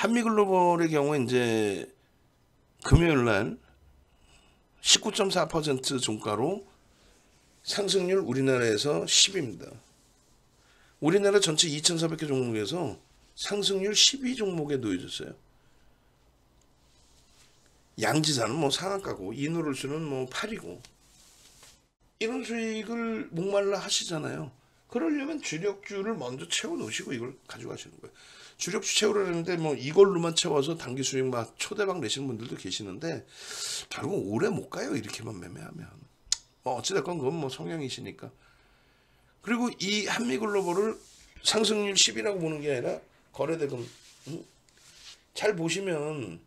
한미글로벌의 경우에 이제 금요일 날 19.4% 종가로 상승률 우리나라에서 10입니다. 우리나라 전체 2,400개 종목에서 상승률 12 종목에 놓여졌어요. 양지사는 뭐 상한가고 이노룰스는 뭐 8이고 이런 수익을 목말라 하시잖아요. 그러려면 주력주를 먼저 채워 놓으시고 이걸 가져가시는 거예요. 주력주 채우려는데 뭐 이걸로만 채워서 단기 수익 막 초대박 내시는 분들도 계시는데 결국 오래 못 가요. 이렇게만 매매하면. 뭐 어찌됐건 그건 뭐 성향이시니까. 그리고 이 한미글로벌을 상승률 10이라고 보는 게 아니라 거래대금 잘 보시면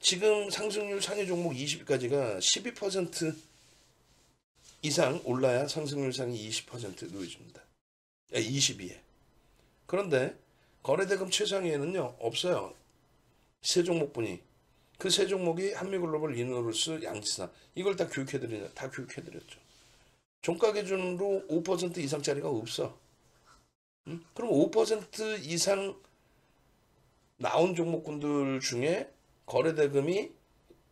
지금 상승률 상위 종목 20위까지가 12% 이상 올라야 상승률 상위 20% 놓여줍니다. 22에. 그런데 거래대금 최상위에는요 없어요. 세 종목뿐이. 그 세 종목이 한미글로벌, 이노룰스, 양지사. 이걸 다 교육해드렸죠. 종가 기준으로 5% 이상짜리가 없어. 그럼 5% 이상 나온 종목군들 중에 거래대금이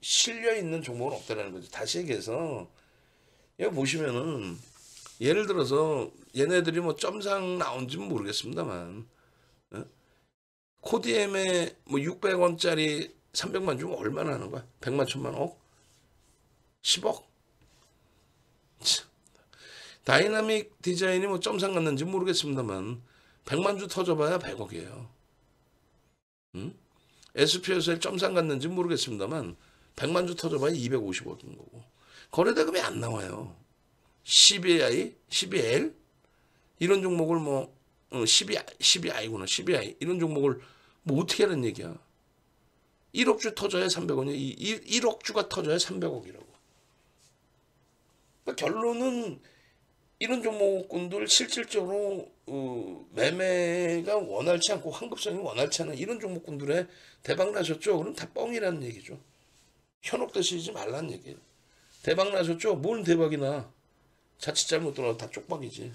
실려있는 종목은 없다는 거죠. 다시 얘기해서 여기 보시면은 예를 들어서 얘네들이 뭐 점상 나온지는 모르겠습니다만 코디엠에 뭐 600원짜리 300만 주면 얼마나 하는 거야? 100만, 1000만, 억? 10억? 다이나믹 디자인이 뭐 점상 갔는지 모르겠습니다만 100만 주 터져봐야 100억이에요. SPS에 점상 갔는지 모르겠습니다만 100만 주 터져봐야 250억인 거고 거래대금이 안 나와요. CBI, CBL 이런 종목을 뭐 CBI구나. CBI 이런 종목을 뭐 어떻게 하는 얘기야. 1억 주 터져야 300원이야. 1억 주가 터져야 300억이라고. 그러니까 결론은 이런 종목군들 실질적으로 매매가 원활치 않고 환급성이 원활치 않은 이런 종목군들에 대박 나셨죠? 그럼 다 뻥이라는 얘기죠. 현혹 되시지 말라는 얘기예요. 대박 나셨죠? 뭔 대박이나. 자칫 잘못 들어도 다 쪽박이지.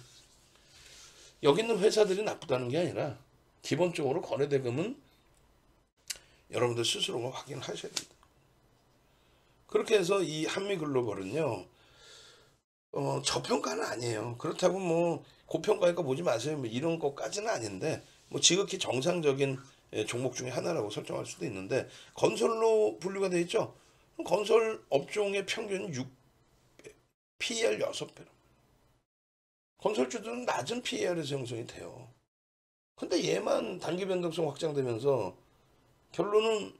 여기 있는 회사들이 나쁘다는 게 아니라 기본적으로 거래대금은 여러분들 스스로가 확인을 하셔야 됩니다. 그렇게 해서 이 한미글로벌은요. 저평가는 아니에요. 그렇다고 뭐 고평가니까 보지 마세요. 뭐 이런 것까지는 아닌데 뭐 지극히 정상적인 종목 중에 하나라고 설정할 수도 있는데 건설로 분류가 되어 있죠. 건설 업종의 평균 PER 6배로. 건설주들은 낮은 PER에서 형성이 돼요. 근데 얘만 단기 변동성 확장되면서 결론은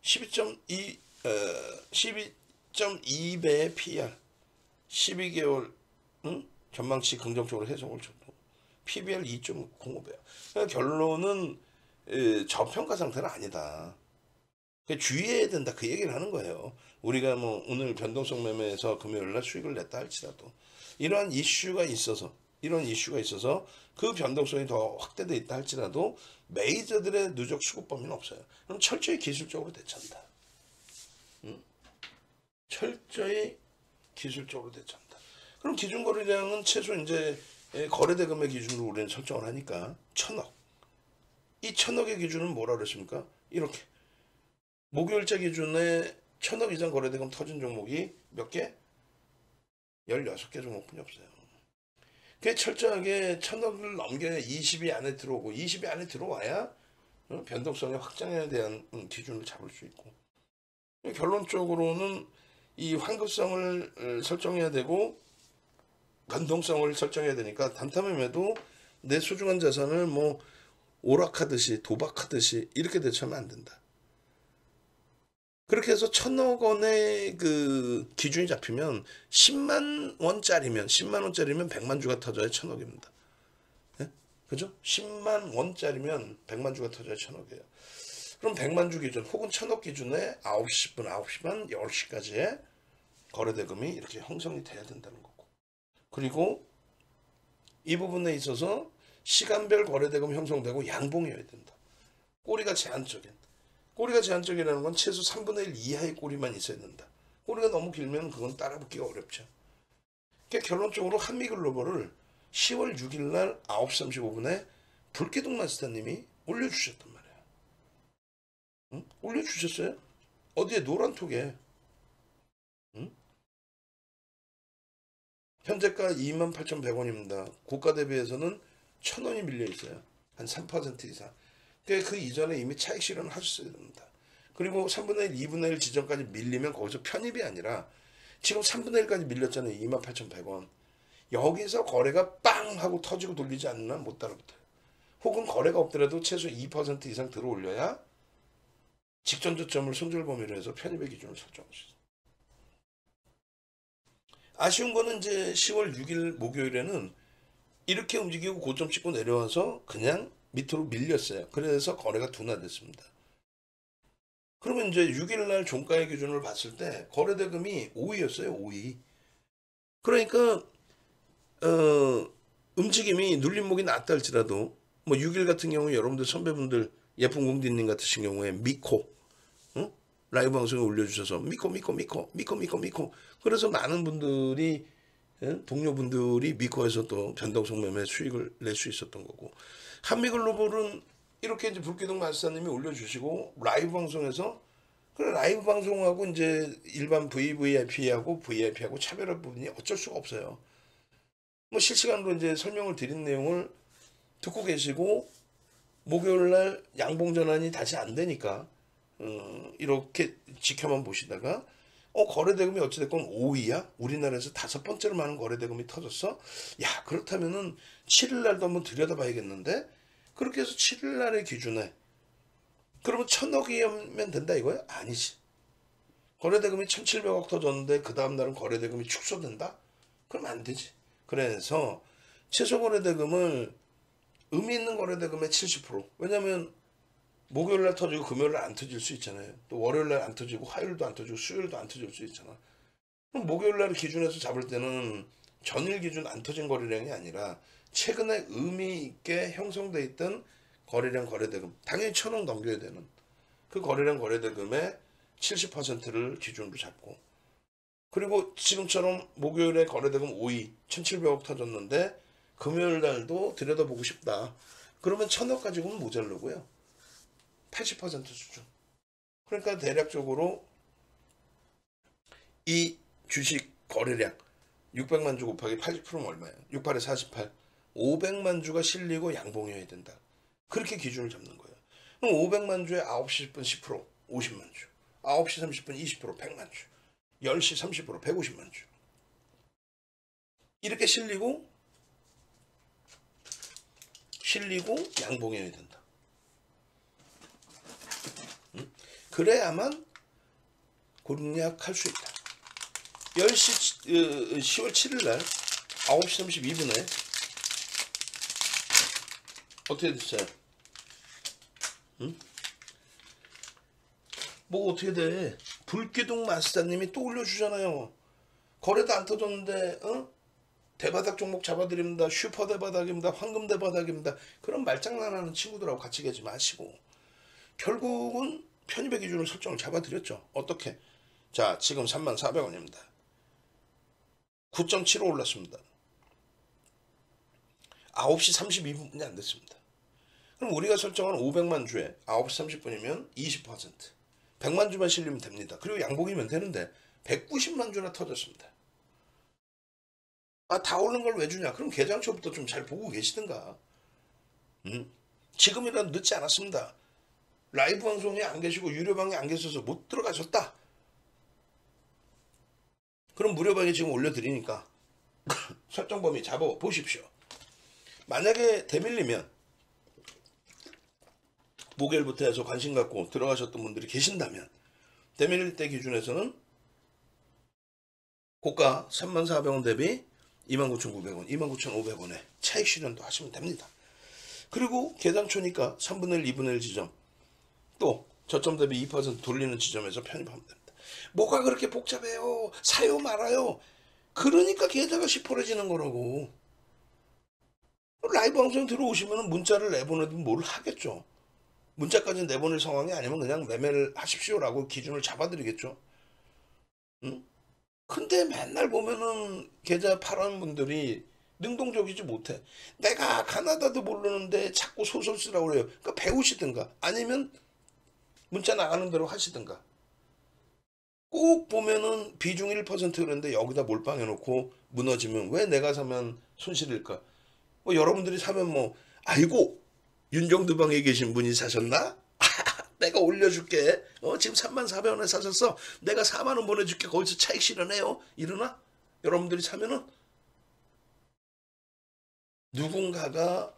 12.2배의 PER 12개월 전망치 긍정적으로 해석을 줘도 PBR 2.05배야. 그러니까 결론은 저평가 상태는 아니다. 그러니까 주의해야 된다 그 얘기를 하는 거예요. 우리가 뭐 오늘 변동성 매매에서 금요일날 수익을 냈다 할지라도 이런 이슈가 있어서 그 변동성이 더 확대돼 있다 할지라도 메이저들의 누적 수급 범위는 없어요. 그럼 철저히 기술적으로 대처한다. 철저히 기술적으로 대처한다. 그럼 기준 거래량은 최소 이제 거래대금의 기준으로 우리는 설정을 하니까 1000억. 이 1000억의 기준은 뭐라 그랬습니까? 이렇게 목요일자 기준에 1000억 이상 거래대금 터진 종목이 몇 개? 16개 종목뿐이 없어요. 그게 철저하게 1000억을 넘겨야 20위 안에 들어오고 20위 안에 들어와야 변동성의 확장에 대한 기준을 잡을 수 있고 결론적으로는 이 환급성을 설정해야 되고 변동성을 설정해야 되니까 단타매매도 내 소중한 자산을 뭐 오락하듯이 도박하듯이 이렇게 대처하면 안 된다. 그렇게 해서 1000억 원의 그 기준이 잡히면 10만 원짜리면 100만 주가 터져야 1000억입니다. 네? 그죠? 10만 원짜리면 100만 주가 터져야 1000억이에요. 그럼 100만 주 기준 혹은 1000억 기준에 9시 10분, 9시 반, 10시까지의 거래대금이 이렇게 형성이 돼야 된다는 거고. 그리고 이 부분에 있어서 시간별 거래대금 형성되고 양봉이어야 된다. 꼬리가 제한적인. 꼬리가 제한적이라는 건 최소 3분의 1 이하의 꼬리만 있어야 된다. 꼬리가 너무 길면 그건 따라붙기가 어렵죠. 그러니까 결론적으로 한미글로벌을 10월 6일 날 9시 35분에 불기둥 마스터님이 올려주셨단 말이에요. 응? 올려주셨어요? 어디에 노란톡에. 응? 현재가 28,100원입니다. 고가 대비해서는 1,000원이 밀려 있어요. 한 3% 이상. 그 이전에 이미 차익 실현을 하셨어야 됩니다. 그리고 3분의 1, 2분의 1 지점까지 밀리면 거기서 편입이 아니라 지금 3분의 1까지 밀렸잖아요. 28,100원. 여기서 거래가 빵 하고 터지고 돌리지 않으면 못 따라붙어요. 혹은 거래가 없더라도 최소 2% 이상 들어올려야 직전 저점을 손절 범위로 해서 편입의 기준을 설정할 수 있어요. 아쉬운 거는 이제 10월 6일 목요일에는 이렇게 움직이고 고점 찍고 내려와서 그냥 밑으로 밀렸어요. 그래서 거래가 둔화됐습니다. 그러면 이제 6일날 종가의 기준을 봤을 때 거래대금이 5위였어요. 5위. 그러니까 움직임이 눌림목이 낮다 할지라도 뭐 6일 같은 경우 여러분들 선배분들 예쁜 공디님 같으신 경우에 미코 라이브 방송에 올려주셔서 미코 그래서 많은 분들이 동료분들이 미코에서 또 변동성 매매 수익을 낼 수 있었던 거고 한미글로벌은 이렇게 이제 불기둥 마스터님이 올려주시고 라이브 방송에서 그래 라이브 방송하고 이제 일반 VVIP하고 VIP하고 차별화 부분이 어쩔 수가 없어요. 뭐 실시간으로 이제 설명을 드린 내용을 듣고 계시고 목요일 날 양봉 전환이 다시 안 되니까 이렇게 지켜만 보시다가 거래대금이 어찌됐건 5위야? 우리나라에서 5번째로 많은 거래대금이 터졌어? 야 그렇다면은 7일 날도 한번 들여다봐야겠는데 그렇게 해서 7일 날의 기준에 그러면 1,000억이면 된다 이거야? 아니지. 거래대금이 1,700억 터졌는데 그 다음날은 거래대금이 축소된다? 그럼 안 되지. 그래서 최소 거래대금을 의미 있는 거래대금의 70%. 왜냐면 목요일날 터지고 금요일날 안 터질 수 있잖아요. 또 월요일날 안 터지고 화요일도 안 터지고 수요일도 안 터질 수 있잖아. 그럼 목요일날 기준에서 잡을 때는 전일 기준 안 터진 거래량이 아니라 최근에 의미 있게 형성돼 있던 거래량 거래대금 당연히 1,000억 넘겨야 되는 그 거래량 거래대금의 70%를 기준으로 잡고 그리고 지금처럼 목요일에 거래대금 5위 1,700억 터졌는데 금요일 날도 들여다보고 싶다. 그러면 1,000억 가지고는 모자르고요. 80% 수준. 그러니까 대략적으로 이 주식 거래량 600만 주 곱하기 80%면 얼마예요? 68에 48. 500만 주가 실리고 양봉이어야 된다. 그렇게 기준을 잡는 거예요. 그럼 500만 주에 9시 10분 10% 50만 주. 9시 30분 20% 100만 주. 10시 30% 150만 주. 이렇게 실리고 양봉이어야 된다. 그래야만 공략할 수 있다. 10월 7일 날 9시 32분에 어떻게 됐어요? 뭐 어떻게 돼? 불기둥 마스터님이 또 올려주잖아요. 거래도 안 터졌는데 대바닥 종목 잡아드립니다. 슈퍼 대바닥입니다. 황금 대바닥입니다. 그런 말장난하는 친구들하고 같이 가지 마시고 결국은 편입의 기준을 설정을 잡아드렸죠. 어떻게? 자 지금 34,400원입니다. 9.75 올랐습니다. 9시 32분이 안 됐습니다. 그럼 우리가 설정한 500만 주에 9시 30분이면 20%. 100만 주만 실리면 됩니다. 그리고 양봉이면 되는데 190만 주나 터졌습니다. 다 오른 걸 왜 주냐? 그럼 개장초부터 좀 잘 보고 계시든가. 지금이라도 늦지 않았습니다. 라이브 방송에 안 계시고 유료방에 안 계셔서 못 들어가셨다. 그럼 무료방에 지금 올려드리니까 설정 범위 잡아 보십시오. 만약에 대밀리면 목요일부터 해서 관심 갖고 들어가셨던 분들이 계신다면 대밀릴 때 기준에서는 고가 34,000원 대비 29,900원, 29,500원에 차익 실현도 하시면 됩니다. 그리고 계산초니까 3분의 1, 2분의 1 지점 또 저점 대비 2% 돌리는 지점에서 편입하면 됩니다. 뭐가 그렇게 복잡해요? 사요 말아요? 그러니까 계좌가 시퍼러지는 거라고. 라이브 방송 들어오시면 문자를 내보내도 뭘 하겠죠. 문자까지 내보낼 상황이 아니면 그냥 매매를 하십시오라고 기준을 잡아드리겠죠. 응? 근데 맨날 보면은 계좌 파는 분들이 능동적이지 못해. 내가 가나다도 모르는데 자꾸 소설 쓰라고 그래요. 그러니까 배우시든가 아니면 문자 나가는 대로 하시든가. 꼭 보면은 비중 1% 그런데 여기다 몰빵해 놓고 무너지면 왜 내가 사면 손실일까? 뭐 여러분들이 사면 뭐 아이고 윤정두 방에 계신 분이 사셨나? 내가 올려줄게. 지금 34,000원에 사셨어. 내가 4만 원 보내줄게. 거기서 차익 실현해요. 이러나? 여러분들이 사면은 누군가가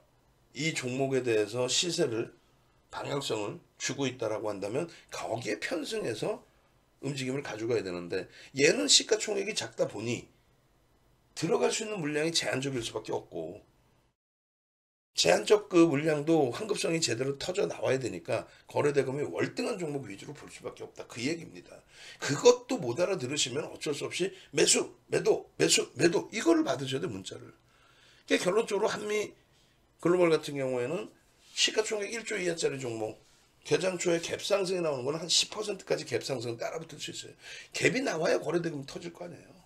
이 종목에 대해서 시세를 방향성을 주고 있다라고 한다면 거기에 편승해서 움직임을 가져가야 되는데 얘는 시가총액이 작다 보니 들어갈 수 있는 물량이 제한적일 수밖에 없고 제한적 그 물량도 환급성이 제대로 터져 나와야 되니까 거래대금이 월등한 종목 위주로 볼 수밖에 없다. 그 얘기입니다. 그것도 못 알아들으시면 어쩔 수 없이 매수, 매도, 매수, 매도 이거를 받으셔야 돼 문자를. 그러니까 결론적으로 한미 글로벌 같은 경우에는 시가총액 1조 이하짜리 종목 개장 초에 갭 상승이 나오는 건 한 10%까지 갭 상승 따라붙을 수 있어요. 갭이 나와야 거래대금이 터질 거 아니에요.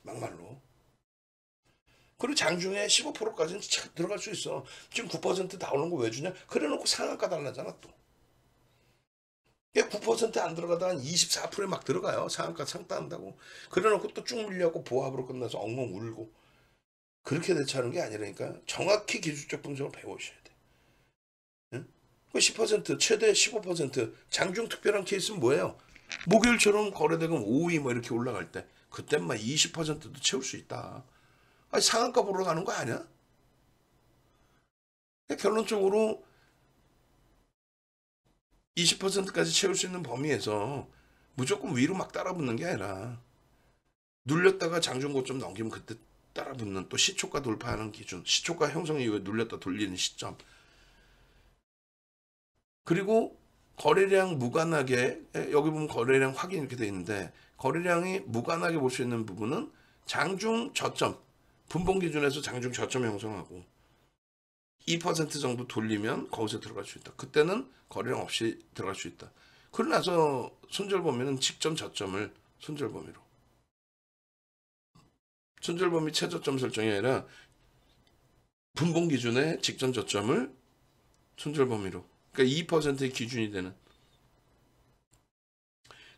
막말로. 그리고 장중에 15%까지는 들어갈 수 있어. 지금 9%다 오른 거 왜 주냐? 그래놓고 상한가 달라잖아 또. 9%안 들어가다 한 24%에 막 들어가요. 상한가 상따한다고. 그래놓고 또 쭉 물려고 보합으로 끝나서 엉엉 울고. 그렇게 대처하는 게 아니라니까. 정확히 기술적 분석을 배우셔야 돼. 응? 그 10% 최대 15% 장중 특별한 케이스는 뭐예요? 목요일처럼 거래대금 5위 뭐 이렇게 올라갈 때 그때만 20%도 채울 수 있다. 아니 상한가 보러 가는 거 아니야? 결론적으로 20%까지 채울 수 있는 범위에서 무조건 위로 막 따라붙는 게 아니라 눌렸다가 장중 고점 넘기면 그때 따라붙는 또 시초가 돌파하는 기준, 시초가 형성 이후에 눌렸다 돌리는 시점. 그리고 거래량 무관하게 여기 보면 거래량 확인 이렇게 돼 있는데 거래량이 무관하게 볼 수 있는 부분은 장중 저점 분봉 기준에서 장중 저점 형성하고 2% 정도 돌리면 거기서 들어갈 수 있다. 그때는 거래량 없이 들어갈 수 있다. 그러고 나서 손절 범위는 직전 저점을 손절 범위로. 손절 범위 최저점 설정이 아니라 분봉 기준의 직전 저점을 손절 범위로. 그러니까 2%의 기준이 되는.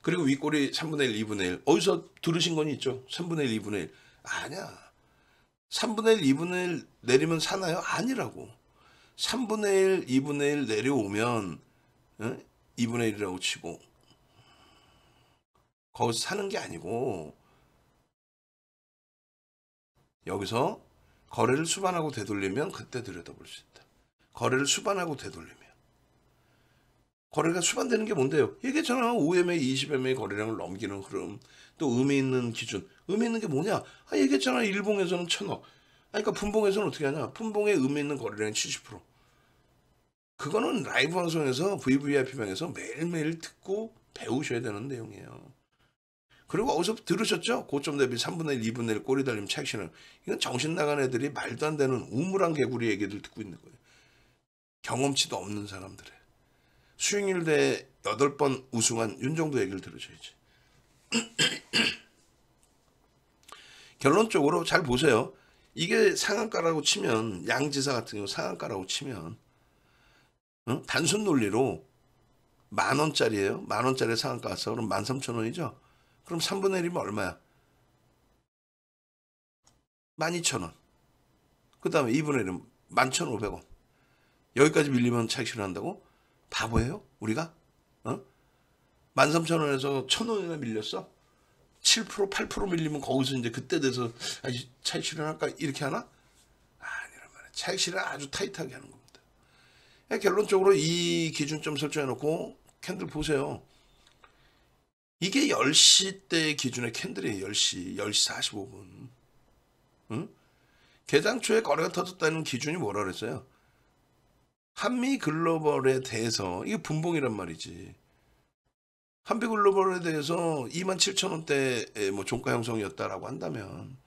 그리고 윗꼬리 3분의 1, 2분의 1. 어디서 들으신 건 있죠? 3분의 1, 2분의 1. 아니야. 3분의 1, 2분의 1 내리면 사나요? 아니라고. 3분의 1, 2분의 1 내려오면 2분의 1이라고 치고 거기서 사는 게 아니고 여기서 거래를 수반하고 되돌리면 그때 들여다볼 수 있다. 거래를 수반하고 되돌리면. 거래가 수반되는 게 뭔데요? 얘기했잖아. 5MA, 20MA 거래량을 넘기는 흐름. 또 의미 있는 기준. 의미 있는 게 뭐냐? 얘기했잖아. 일봉에서는 1,000억. 그러니까 분봉에서는 어떻게 하냐? 분봉에 의미 있는 거래량이 70%. 그거는 라이브 방송에서 VVIP방에서 매일매일 듣고 배우셔야 되는 내용이에요. 그리고 어디서 들으셨죠? 고점 대비 3분의 1, 2분의 1 꼬리 달림 차익실현. 이건 정신 나간 애들이 말도 안 되는 우물한 개구리 얘기들 듣고 있는 거예요. 경험치도 없는 사람들의. 수익률 대 8번 우승한 윤정도 얘기를 들으셔야지. 결론적으로 잘 보세요. 이게 상한가라고 치면 양지사 같은 경우 상한가라고 치면 단순 논리로 10,000원짜리예요. 10,000원짜리 상한가 왔어. 그럼 13,000원이죠. 그럼 3분의 1이면 얼마야? 12,000원. 그 다음에 2분의 1이면 11,500원. 여기까지 밀리면 차익 실현한다고? 바보예요? 우리가? 13,000원에서 1,000원이나 밀렸어? 7%, 8% 밀리면 거기서 이제 그때 돼서 차익 실현할까? 이렇게 하나? 아니란 말이야. 차익 실현 아주 타이트하게 하는 겁니다. 결론적으로 이 기준점 설정해놓고 캔들 보세요. 이게 10시 때 기준의 캔들이에요. 10시 45분. 응? 개장 초에 거래가 터졌다는 기준이 뭐라 그랬어요? 한미 글로벌에 대해서 이게 분봉이란 말이지. 한미 글로벌에 대해서 27,000원대 뭐 종가 형성이었다라고 한다면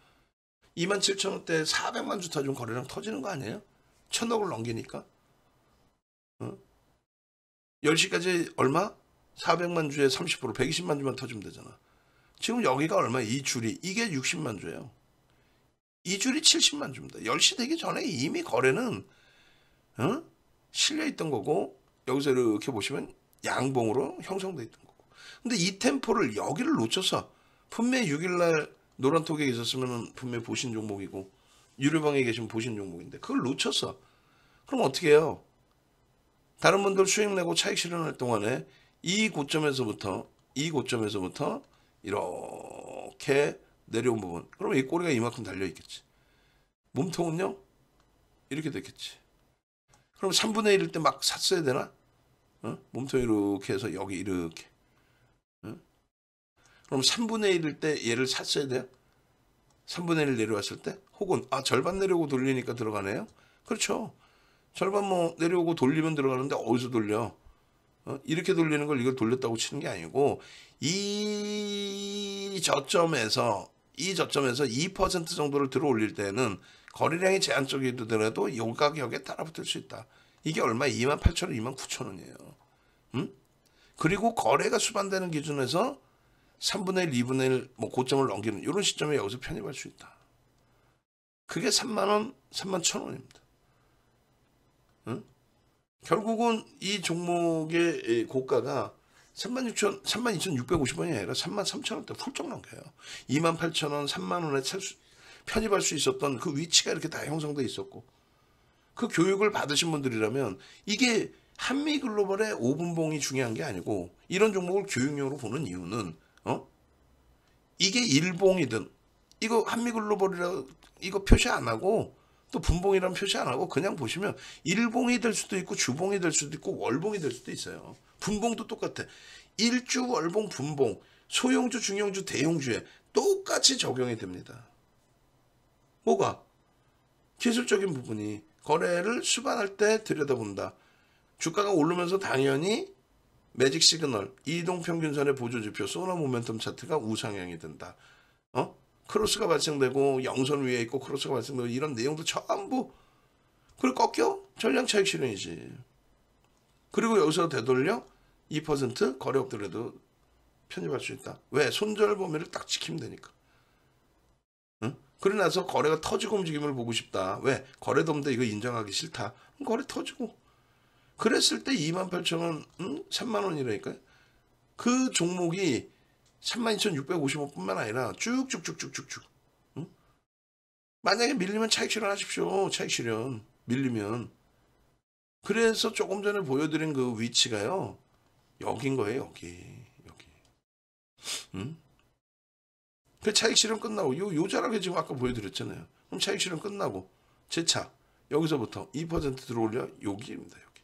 27,000원대 400만 주 터지면 거래량 터지는 거 아니에요? 1,000억을 넘기니까. 10시까지 얼마? 400만 주에 30% 120만 주만 터지면 되잖아. 지금 여기가 얼마야? 이 줄이. 이게 60만 주예요. 이 줄이 70만 주입니다. 10시 되기 전에 이미 거래는 실려 있던 거고 여기서 이렇게 보시면 양봉으로 형성돼 있던 거고. 근데 이 템포를 여기를 놓쳐서 분명히 6일날 노란톡에 있었으면 분명히 보신 종목이고 유료방에 계시면 보신 종목인데 그걸 놓쳤어. 그럼 어떻게 해요? 다른 분들 수익 내고 차익 실현할 동안에 이 고점에서부터 이렇게 내려온 부분. 그러면 이 꼬리가 이만큼 달려 있겠지. 몸통은요? 이렇게 됐겠지. 그럼 3분의 1일 때 막 샀어야 되나? 어? 몸통 이렇게 해서 여기 이렇게. 어? 그럼 3분의 1일 때 얘를 샀어야 돼요? 3분의 1 내려왔을 때? 혹은 절반 내려오고 돌리니까 들어가네요? 그렇죠. 절반 뭐 내려오고 돌리면 들어가는데 어디서 돌려? 이렇게 돌리는 걸 이걸 돌렸다고 치는 게 아니고 이 저점에서 2% 정도를 들어 올릴 때는 거래량이 제한적이더라도 이 가격에 따라붙을 수 있다. 이게 얼마? 28,000원, 29,000원이에요. 그리고 거래가 수반되는 기준에서 3분의 1, 2분의 1 뭐 고점을 넘기는 이런 시점에 여기서 편입할 수 있다. 그게 3만원, 31,000원입니다. 결국은 이 종목의 고가가 32,650원이 아니라 33,000원대 훌쩍 넘겨요. 28,000원, 3만원에 편입할 수 있었던 그 위치가 이렇게 다 형성돼 있었고 그 교육을 받으신 분들이라면 이게 한미글로벌의 5분봉이 중요한 게 아니고 이런 종목을 교육용으로 보는 이유는 이게 일봉이든 이거 한미글로벌이라 이거 표시 안 하고 또 분봉이라는 표시 안 하고 그냥 보시면 일봉이 될 수도 있고 주봉이 될 수도 있고 월봉이 될 수도 있어요. 분봉도 똑같아. 일주, 월봉, 분봉, 소형주, 중형주, 대형주에 똑같이 적용이 됩니다. 뭐가? 기술적인 부분이 거래를 수반할 때 들여다본다. 주가가 오르면서 당연히 매직 시그널, 이동평균선의 보조지표, 소나 모멘텀 차트가 우상향이 된다. 크로스가 발생되고 영선 위에 있고 크로스가 발생되고 이런 내용도 전부 그걸 꺾여? 전량 차익 실현이지. 그리고 여기서 되돌려 2% 거래 없더라도 편입할 수 있다. 왜? 손절 범위를 딱 지키면 되니까. 그러고 나서 거래가 터지고 움직임을 보고 싶다. 왜? 거래도 없는데 이거 인정하기 싫다. 거래 터지고. 그랬을 때 28,000원, 3만원이라니까요. 그 종목이 32,650원뿐만 아니라 쭉쭉쭉쭉쭉쭉. 만약에 밀리면 차익 실현하십시오. 차익 실현. 밀리면. 그래서 조금 전에 보여드린 그 위치가요. 여긴 거예요. 여기. 그 차익 실현 끝나고 요 자락에 지금 아까 보여드렸잖아요. 그럼 차익 실현 끝나고 제 차 여기서부터 2% 들어올려 여기입니다. 여기.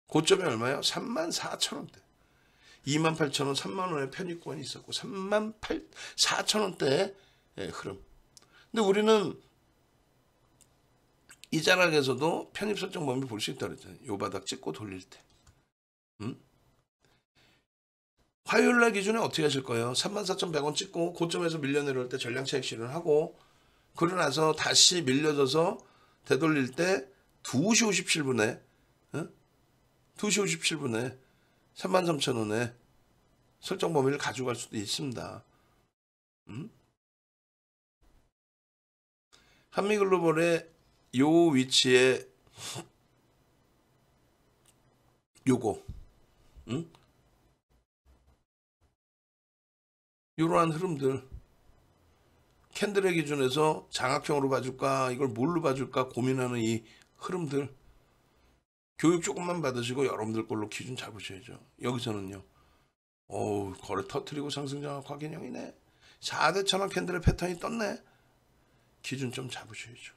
고점이 얼마예요? 34,000원대. 28,000원, 3만원의 편입권이 있었고 34,000원대의 흐름. 근데 우리는 이 자락에서도 편입 설정 범위 볼 수 있다고 그랬잖아요. 요 바닥 찍고 돌릴 때. 화요일날 기준에 어떻게 하실 거예요? 34,100원 찍고 고점에서 밀려 내려올 때 전량 차익 실현하고 그러고 나서 다시 밀려져서 되돌릴 때 2시 57분에 2시 57분에 33,000원에 설정 범위를 가져갈 수도 있습니다. 한미글로벌의 요 위치에 요거 이러한 흐름들 캔들의 기준에서 장악형으로 봐줄까 이걸 뭘로 봐줄까 고민하는 이 흐름들 교육 조금만 받으시고 여러분들 걸로 기준 잡으셔야죠. 여기서는요. 거래 터트리고 상승장악 확인형이네. 4대 천원 캔들의 패턴이 떴네. 기준 좀 잡으셔야죠.